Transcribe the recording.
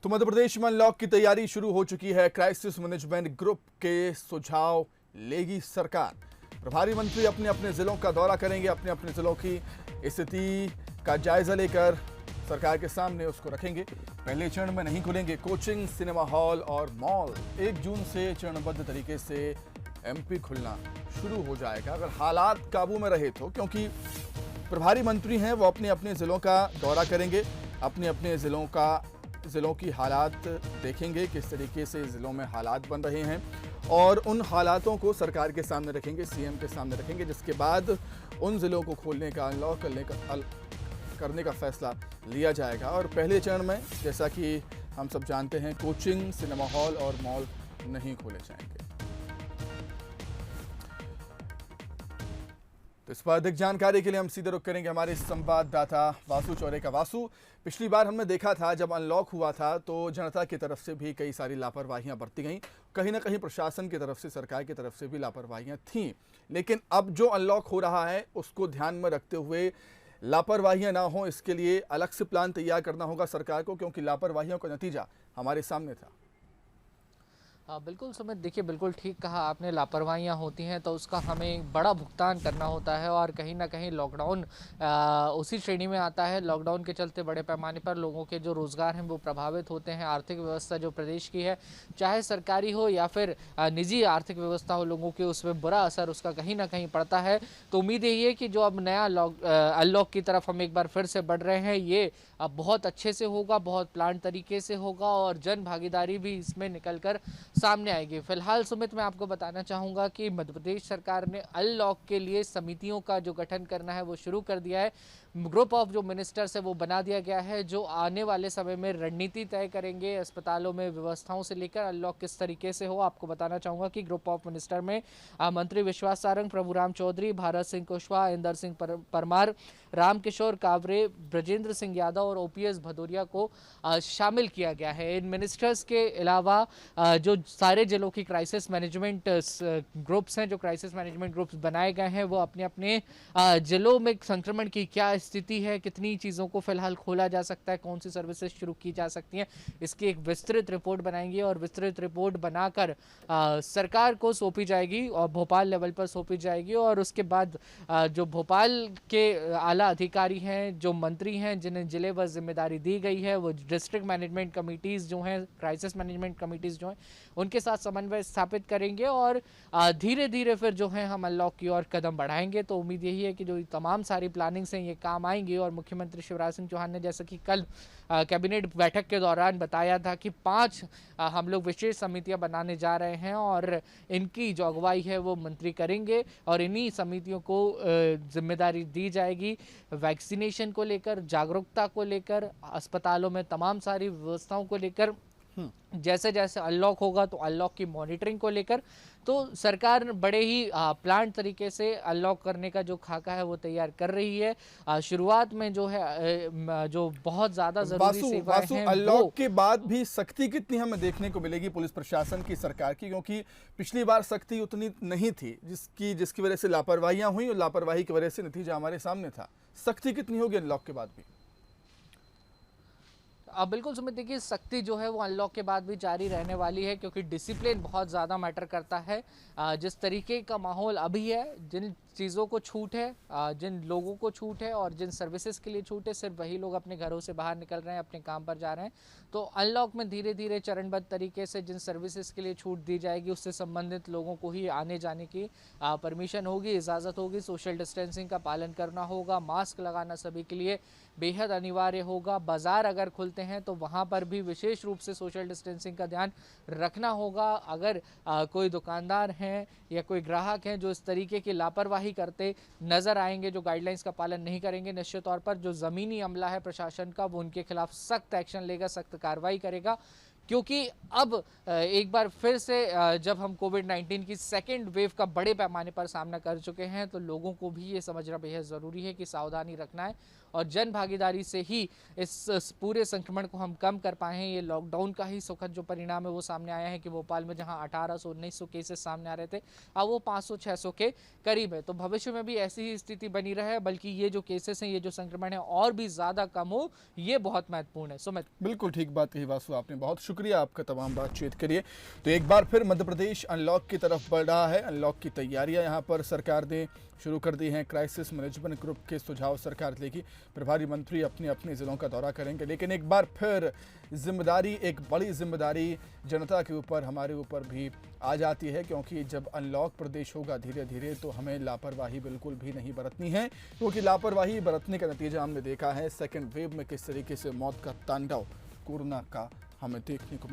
तो मध्य प्रदेश में अनलॉक की तैयारी शुरू हो चुकी है। क्राइसिस मैनेजमेंट ग्रुप के सुझाव लेगी सरकार। प्रभारी मंत्री अपने अपने जिलों का दौरा करेंगे, अपने अपने जिलों की स्थिति का जायजा लेकर सरकार के सामने उसको रखेंगे। पहले चरण में नहीं खुलेंगे कोचिंग, सिनेमा हॉल और मॉल। 1 जून से चरणबद्ध तरीके से एमपी खुलना शुरू हो जाएगा अगर हालात काबू में रहे तो, क्योंकि प्रभारी मंत्री हैं वो अपने अपने जिलों का दौरा करेंगे, अपने अपने जिलों की हालात देखेंगे, किस तरीके से जिलों में हालात बन रहे हैं और उन हालातों को सरकार के सामने रखेंगे, सीएम के सामने रखेंगे, जिसके बाद उन जिलों को खोलने का, अनलॉक करने का फैसला लिया जाएगा। और पहले चरण में जैसा कि हम सब जानते हैं कोचिंग, सिनेमा हॉल और मॉल नहीं खोले जाएंगे। तो इस पर अधिक जानकारी के लिए हम सीधे रुख करेंगे हमारे संवाददाता वासु चौरे का। वासु, पिछली बार हमने देखा था जब अनलॉक हुआ था तो जनता की तरफ से भी कई सारी लापरवाहियां बरती गईं, कहीं ना कहीं प्रशासन की तरफ से, सरकार की तरफ से भी लापरवाहियां थीं। लेकिन अब जो अनलॉक हो रहा है उसको ध्यान में रखते हुए लापरवाहियां ना हो, इसके लिए अलग से प्लान तैयार करना होगा सरकार को, क्योंकि लापरवाहियों का नतीजा हमारे सामने था। बिल्कुल सुमित, देखिए बिल्कुल ठीक कहा आपने। लापरवाहियाँ होती हैं तो उसका हमें बड़ा भुगतान करना होता है और कहीं ना कहीं लॉकडाउन उसी श्रेणी में आता है। लॉकडाउन के चलते बड़े पैमाने पर लोगों के जो रोज़गार हैं वो प्रभावित होते हैं। आर्थिक व्यवस्था जो प्रदेश की है, चाहे सरकारी हो या फिर निजी आर्थिक व्यवस्था हो, लोगों के उसमें बुरा असर उसका कहीं ना कहीं पड़ता है। तो उम्मीद यही है कि जो अब नया अनलॉक की तरफ हम एक बार फिर से बढ़ रहे हैं, ये अब बहुत अच्छे से होगा, बहुत प्लान तरीके से होगा और जन भागीदारी भी इसमें निकल कर सामने आएगी। फिलहाल सुमित, मैं आपको बताना चाहूँगा कि मध्य प्रदेश सरकार ने अनलॉक के लिए समितियों का जो गठन करना है वो शुरू कर दिया है। ग्रुप ऑफ जो मिनिस्टर्स है वो बना दिया गया है, जो आने वाले समय में रणनीति तय करेंगे। अस्पतालों में व्यवस्थाओं से लेकर अनलॉक किस तरीके से हो, आपको बताना चाहूँगा कि ग्रुप ऑफ मिनिस्टर में मंत्री विश्वास सारंग, प्रभुराम चौधरी, भारत सिंह कुशवाहा, इंदर सिंह परमार, रामकिशोर कावरे, ब्रजेंद्र सिंह यादव और ओपीएस भदौरिया को शामिल किया गया है। इन मिनिस्टर्स के अलावा जो सारे जिलों की क्राइसिस मैनेजमेंट ग्रुप्स हैं, जो क्राइसिस मैनेजमेंट ग्रुप्स बनाए गए हैं, वो अपने अपने जिलों में संक्रमण की क्या स्थिति है, कितनी चीज़ों को फिलहाल खोला जा सकता है, कौन सी सर्विसेज शुरू की जा सकती हैं, इसकी एक विस्तृत रिपोर्ट बनाएंगे और विस्तृत रिपोर्ट बनाकर सरकार को सौंपी जाएगी और भोपाल लेवल पर सौंपी जाएगी। और उसके बाद जो भोपाल के आला अधिकारी हैं, जो मंत्री हैं, जिन्हें जिलेवार जिम्मेदारी दी गई है, वो डिस्ट्रिक्ट मैनेजमेंट कमिटीज़ जो हैं, क्राइसिस मैनेजमेंट कमिटीज़ जो हैं, उनके साथ समन्वय स्थापित करेंगे और धीरे धीरे फिर जो है हम अनलॉक की ओर कदम बढ़ाएंगे। तो उम्मीद यही है कि जो तमाम सारी प्लानिंग्स हैं ये काम आएंगी। और मुख्यमंत्री शिवराज सिंह चौहान ने जैसा कि कल कैबिनेट बैठक के दौरान बताया था कि 5 हम लोग विशेष समितियां बनाने जा रहे हैं और इनकी जो अगुवाई है वो मंत्री करेंगे और इन्हीं समितियों को जिम्मेदारी दी जाएगी वैक्सीनेशन को लेकर, जागरूकता को लेकर, अस्पतालों में तमाम सारी व्यवस्थाओं को लेकर, जैसे जैसे अनलॉक होगा तो अनलॉक की मॉनिटरिंग को लेकर। तो सरकार बड़े ही प्लान तरीके से अनलॉक करने का जो खाका है वो तैयार कर रही है। शुरुआत में जो है जो बहुत ज़्यादा ज़रूरी सेवाएं हैं, अनलॉक के बाद भी सख्ती कितनी हमें देखने को मिलेगी पुलिस प्रशासन की, सरकार की, क्योंकि पिछली बार सख्ती उतनी नहीं थी जिसकी वजह से लापरवाहियां हुई और लापरवाही की वजह से नतीजा हमारे सामने था। सख्ती कितनी होगी अनलॉक के बाद भी? बिल्कुल सुमित, देखिए सख्ती जो है वो अनलॉक के बाद भी जारी रहने वाली है, क्योंकि डिसिप्लिन बहुत ज़्यादा मैटर करता है। जिस तरीके का माहौल अभी है, जिन चीज़ों को छूट है, जिन लोगों को छूट है और जिन सर्विसेज के लिए छूट है, सिर्फ वही लोग अपने घरों से बाहर निकल रहे हैं, अपने काम पर जा रहे हैं। तो अनलॉक में धीरे धीरे चरणबद्ध तरीके से जिन सर्विसेज के लिए छूट दी जाएगी उससे संबंधित लोगों को ही आने जाने की परमिशन होगी, इजाज़त होगी। सोशल डिस्टेंसिंग का पालन करना होगा, मास्क लगाना सभी के लिए बेहद अनिवार्य होगा। बाज़ार अगर खुलते हैं तो वहाँ पर भी विशेष रूप से सोशल डिस्टेंसिंग का ध्यान रखना होगा। अगर कोई दुकानदार हैं या कोई ग्राहक हैं जो इस तरीके की लापरवाही करते नज़र आएंगे, जो गाइडलाइंस का पालन नहीं करेंगे, निश्चित तौर पर जो ज़मीनी अमला है प्रशासन का वो उनके खिलाफ सख्त एक्शन लेगा, सख्त कार्रवाई करेगा। क्योंकि अब एक बार फिर से जब हम कोविड-19 की सेकेंड वेव का बड़े पैमाने पर सामना कर चुके हैं तो लोगों को भी ये समझना बेहद ज़रूरी है कि सावधानी रखना है और जन भागीदारी से ही इस पूरे संक्रमण को हम कम कर पाए हैं। ये लॉकडाउन का ही सुखद जो परिणाम है वो सामने आया है कि भोपाल में जहां 1800-1900 केसेस सामने आ रहे थे, अब वो 500-600 के करीब है। तो भविष्य में भी ऐसी ही स्थिति बनी रहे, बल्कि ये जो केसेस हैं, ये जो संक्रमण है और भी ज़्यादा कम हो, ये बहुत महत्वपूर्ण है। सुमित, बिल्कुल ठीक बात कही वासु आपने, बहुत शुक्रिया आपका तमाम बातचीत के लिए। तो एक बार फिर मध्य प्रदेश अनलॉक की तरफ बढ़ रहा है। अनलॉक की तैयारियां यहां पर सरकार ने शुरू कर दी हैं। क्राइसिस मैनेजमेंट ग्रुप के सुझाव सरकार लेगी। प्रभारी मंत्री अपने अपने ज़िलों का दौरा करेंगे। लेकिन एक बार फिर जिम्मेदारी, एक बड़ी जिम्मेदारी जनता के ऊपर, हमारे ऊपर भी आ जाती है, क्योंकि जब अनलॉक प्रदेश होगा धीरे धीरे तो हमें लापरवाही बिल्कुल भी नहीं बरतनी है, क्योंकि लापरवाही बरतने का नतीजा हमने देखा है सेकेंड वेव में किस तरीके से मौत का तांडव कोरोना का हमें देखने को